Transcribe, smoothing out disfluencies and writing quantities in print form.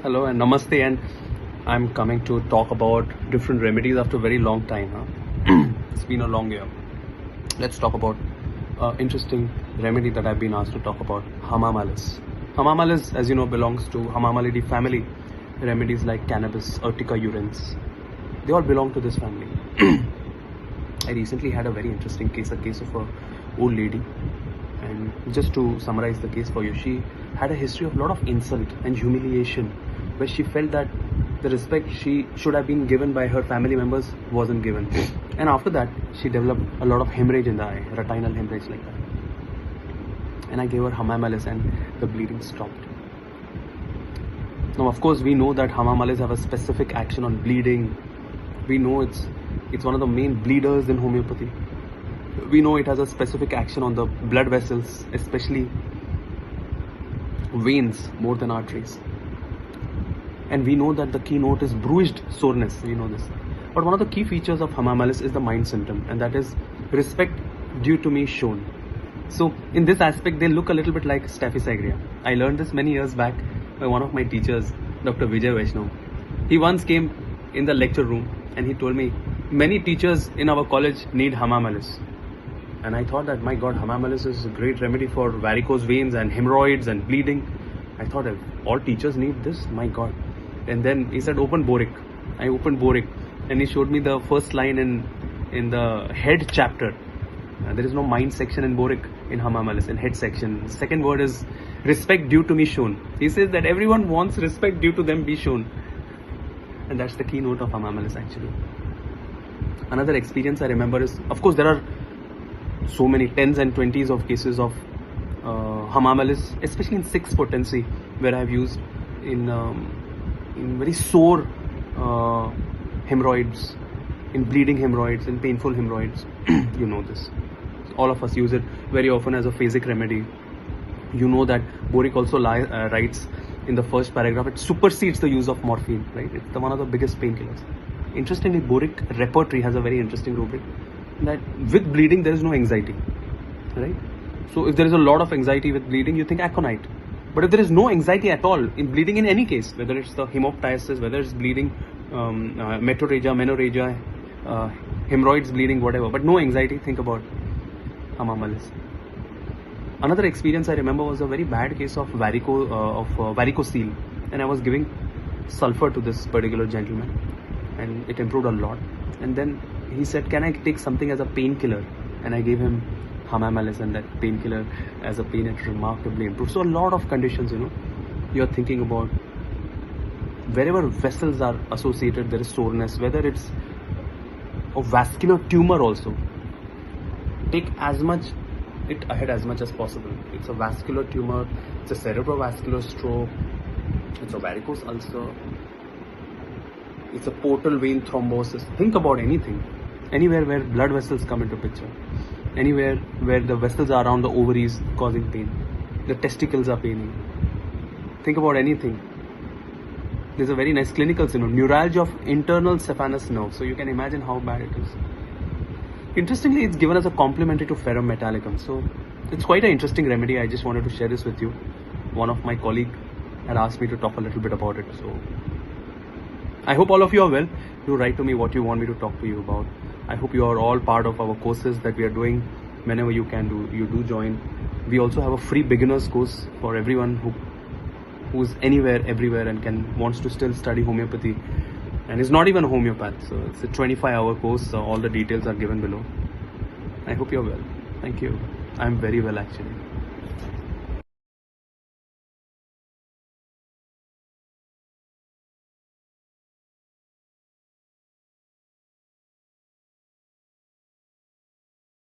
Hello and namaste, and I'm coming to talk about different remedies after a very long time. It's been a long year. Let's talk about interesting remedy that I've been asked to talk about, Hamamelis. Hamamelis, as you know, belongs to Hamamelidae family. Remedies like cannabis, urtica urens, they all belong to this family. I recently had a very interesting case, a case of a old lady. And just to summarize the case for you, she had a history of a lot of insult and humiliation, where she felt that the respect she should have been given by her family members wasn't given. And after that, she developed a lot of hemorrhage in the eye, retinal hemorrhage like that. And I gave her Hamamelis and the bleeding stopped. Now, of course, we know that Hamamelis have a specific action on bleeding. We know it's one of the main bleeders in homeopathy. We know it has a specific action on the blood vessels, especially veins more than arteries. And we know that the keynote is bruised soreness, we know this. But one of the key features of Hamamelis is the mind symptom, and that is respect due to me shown. So in this aspect, they look a little bit like staphysagria. I learned this many years back by one of my teachers, Dr. Vijay Vaishnav. He once came in the lecture room and he told me, many teachers in our college need Hamamelis. And I thought that, my God, Hamamelis is a great remedy for varicose veins and hemorrhoids and bleeding. I thought, all teachers need this, my God. And then he said, open Boric. I opened Boric and he showed me the first line in the head chapter. There is no mind section in Boric in Hamamelis, in head section. The second word is respect due to me shown. He says that everyone wants respect due to them be shown. And that's the keynote of Hamamelis actually. Another experience I remember is, of course, there are so many 10s and 20s of cases of Hamamelis, especially in 6 potency, where I have used in very sore hemorrhoids, in bleeding hemorrhoids, in painful hemorrhoids. You know this. All of us use it very often as a phasic remedy. You know that Boric also writes in the first paragraph, it supersedes the use of morphine, right? It's one of the biggest painkillers. Interestingly, Boric Repertory has a very interesting rubric that with bleeding there is no anxiety, right? So if there is a lot of anxiety with bleeding, you think aconite. But if there is no anxiety at all in bleeding in any case, whether it's the hemoptysis, whether it's bleeding, metorrhagia, menorrhagia, hemorrhoids bleeding, whatever, but no anxiety, think about Hamamelis. Another experience I remember was a very bad case of varicocele, and I was giving sulfur to this particular gentleman, and it improved a lot. And then he said, can I take something as a painkiller? And I gave him Hamamelis, and that painkiller as a pain, it remarkably improved. So a lot of conditions, you're thinking about, wherever vessels are associated, there is soreness, whether it's a vascular tumor also. Take as much it ahead as much as possible. It's a vascular tumor, it's a cerebrovascular stroke, it's a varicose ulcer, it's a portal vein thrombosis. Think about anything, anywhere where blood vessels come into picture, anywhere where the vessels are around the ovaries causing pain, the testicles are paining. Think about anything. There's a very nice clinical syndrome, neuralgia of internal saphenous nerve. So you can imagine how bad it is. Interestingly, it's given as a complementary to ferrum metallicum. So it's quite an interesting remedy. I just wanted to share this with you. One of my colleagues had asked me to talk a little bit about it. So I hope all of you are well. Do write to me what you want me to talk to you about. I hope you are all part of our courses that we are doing. Whenever you do join. We also have a free beginners course for everyone who's anywhere, everywhere, and wants to still study homeopathy and is not even a homeopath. So it's a 25-hour course. So all the details are given below. I hope you're well. Thank you. I'm very well actually.